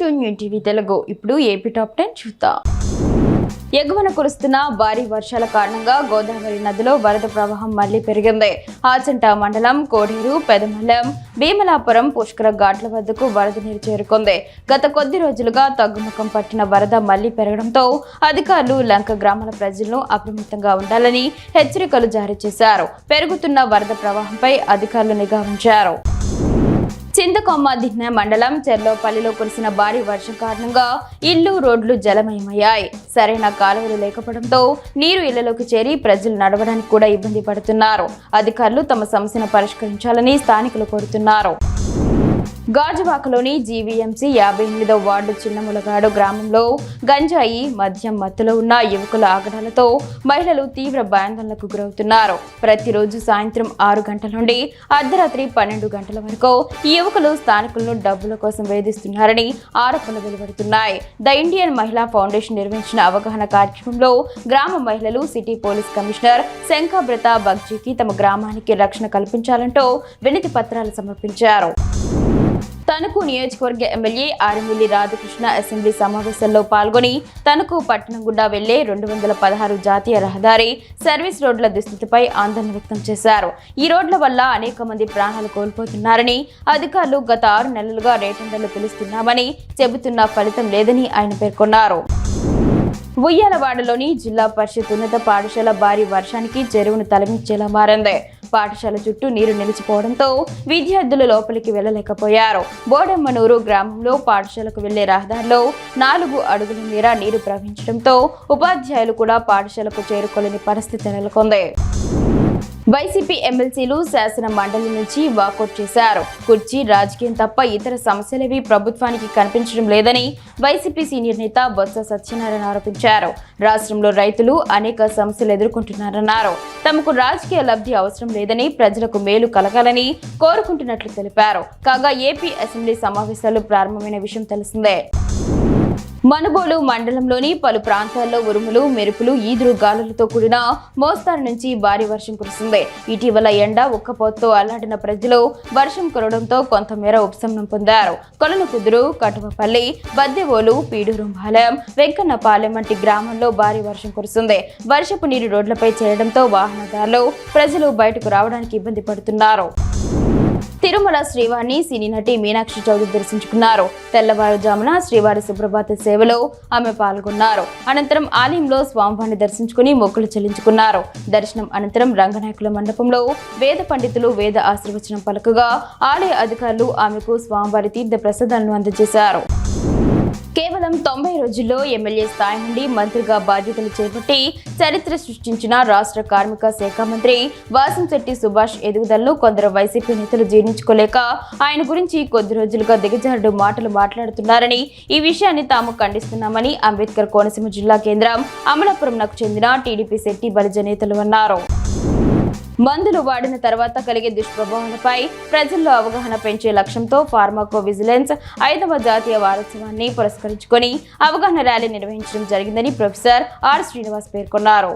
To new TV Telugu. ఇప్పుడు AP top 10 చూద్దాం. ఎగువన కురుస్తున్న భారీ వర్షాల కారణంగా గోదావరి నదిలో వరద ప్రవాహం మళ్లీ పెరిగింది. ఆచంట మండలం, కోడేరు, పెదమల్లం, భీమలాపురం, పుష్కర ఘాట్ల వద్దకు వరద నీరు చేరుకుంది. గత కొద్ది రోజులుగా తగ్గుముఖం పట్టిన వరద మళ్లీ పెరగడంతో అధికారులు లంక గ్రామాల ప్రజలను అప్రమత్తంగా ఉండాలని హెచ్చరికలు జారీ చేశారు. పెరుగుతున్న వరద ప్రవాహంపై అధికారులు నిఘా ఉంచారు. చింతకొమ్మ దిన్నె మండలం చెర్లోపల్లిలో కురిసిన భారీ వర్షం కారణంగా ఇళ్లు, రోడ్లు జలమయమయ్యాయి. సరైన కాలువలు లేకపోవడంతో నీరు ఇళ్లలోకి చేరి ప్రజలు నడవడానికి కూడా ఇబ్బంది పడుతున్నారు. అధికారులు తమ సమస్యను పరిష్కరించాలని స్థానికులు కోరుతున్నారు. గాజువాకలోని జీవీఎంసీ 58వ వార్డు చిన్నములగాడు గ్రామంలో గంజాయి, మద్యం మత్తులో ఉన్న యువకుల ఆగడాలతో మహిళలు తీవ్ర భయాందోళనకు గురవుతున్నారు. ప్రతిరోజు సాయంత్రం 6 గంటల నుండి అర్ధరాత్రి 12 గంటల వరకు ఈ యువకులు స్థానికులను డబ్బుల కోసం వేధిస్తున్నారని ఆరోపణలు వెలువడుతున్నాయి. ద ఇండియన్ మహిళా ఫౌండేషన్ నిర్వహించిన అవగాహన కార్యక్రమంలో గ్రామ మహిళలు సిటీ పోలీస్ కమిషనర్ శంఖాబ్రత బగ్జీకి తమ గ్రామానికి రక్షణ కల్పించాలంటూ వినతి పత్రాలు సమర్పించారు. తణుకు నియోజకవర్గ ఎమ్మెల్యే ఆర్ఎంఎల్లి రాధాకృష్ణ అసెంబ్లీ సమావేశంలో పాల్గొని తణుకు పట్టణం గుండా వెళ్లే 216 జాతీయ రహదారి సర్వీస్ రోడ్ల దుస్థితిపై ఆందోళన వ్యక్తం చేశారు. ఈ రోడ్ల వల్ల అనేక మంది ప్రాణాలు కోల్పోతున్నారని, అధికారులు గత 6 నెలలుగా రేటెండర్లు పిలుస్తున్నామని చెబుతున్న ఫలితం లేదని ఆయన పేర్కొన్నారు. ఉయ్యాలవాడలోని జిల్లా పరిషత్ ఉన్నత పాఠశాల భారీ వర్షానికి చెరువును తలమించేలా మారింది. పాఠశాల చుట్టూ నీరు నిలిచిపోవడంతో విద్యార్థులు లోపలికి వెళ్లలేకపోయారు. బోడెమ్మనూరు గ్రామంలో పాఠశాలకు వెళ్లే రహదారిలో 4 అడుగుల మేర నీరు ప్రవహించడంతో ఉపాధ్యాయులు కూడా పాఠశాలకు చేరుకోలేని పరిస్థితి నెలకొంది. వైసీపీ ఎమ్మెల్సీలు శాసన మండలి నుంచి వాకౌట్ చేశారు. కుర్చీ రాజకీయం తప్ప ఇతర సమస్యలేవి ప్రభుత్వానికి కనిపించడం లేదని వైసీపీ సీనియర్ నేత బొత్స సత్యనారాయణ ఆరోపించారు. రాష్ట్రంలో రైతులు అనేక సమస్యలు ఎదుర్కొంటున్నారన్నారు. తమకు రాజకీయ లబ్ధి అవసరం లేదని, ప్రజలకు మేలు కలగాలని కోరుకుంటున్నట్లు తెలిపారు. కాగా ఏపీ అసెంబ్లీ సమావేశాలు ప్రారంభమైన విషయం తెలిసిందే. మనుబోలు మండలంలోని పలు ప్రాంతాల్లో ఉరుములు, మెరుపులు, ఈదురు గాలులతో కూడిన మోస్తారు నుంచి భారీ వర్షం కురిసింది. ఇటీవల ఎండ ఉక్కపోతతో అల్లాడిన ప్రజలు వర్షం కురవడంతో కొంతమేర ఉపశమనం పొందారు. కొలనుకుదురు, కటువపల్లి, బద్దెవోలు, పీడూరుంపాలెం, వెంకన్నపాలెం వంటి గ్రామాల్లో భారీ వర్షం కురిసింది. వర్షపు నీరు రోడ్లపై చేరడంతో వాహనదారులు, ప్రజలు బయటకు రావడానికి ఇబ్బంది పడుతున్నారు. తిరుమల శ్రీవారిని సినీ నటి మీనాక్షి చౌదరి దర్శించుకున్నారు. తెల్లవారుజామున శ్రీవారి సుప్రభాత సేవలో ఆమె పాల్గొన్నారు. అనంతరం ఆలయంలో స్వామివారిని దర్శించుకుని మొక్కులు చెల్లించుకున్నారు. దర్శనం అనంతరం రంగనాయకుల మండపంలో వేద పండితులు వేద ఆశీర్వచనం పలకగా ఆలయ అధికారులు ఆమెకు స్వామివారి తీర్థ ప్రసాదాలను అందజేశారు. కేవలం 90 రోజుల్లో ఎమ్మెల్యే స్థాయి నుండి మంత్రిగా బాధ్యతలు చేపట్టి చరిత్ర సృష్టించిన రాష్ట్ర కార్మిక శాఖ మంత్రి వాసంశెట్టి సుభాష్ ఎదుగుదలను కొందరు వైసీపీ నేతలు జీర్ణించుకోలేక ఆయన గురించి కొద్ది రోజులుగా దిగజారుడు మాటలు మాట్లాడుతున్నారని, ఈ విషయాన్ని తాము ఖండిస్తున్నామని అంబేద్కర్ కోనసీమ జిల్లా కేంద్రం అమలాపురంకు చెందిన టీడీపీ శెట్టి బలిజ నేతలు అన్నారు. మందులు వాడిన తర్వాత కలిగే దుష్ప్రభావాలపై ప్రజల్లో అవగాహన పెంచే లక్ష్యంతో ఫార్మాకో విజిలెన్స్ 5వ జాతీయ వారోత్సవాన్ని పురస్కరించుకొని అవగాహన ర్యాలీ నిర్వహించడం జరిగిందని ప్రొఫెసర్ ఆర్ శ్రీనివాస్ పేర్కొన్నారు.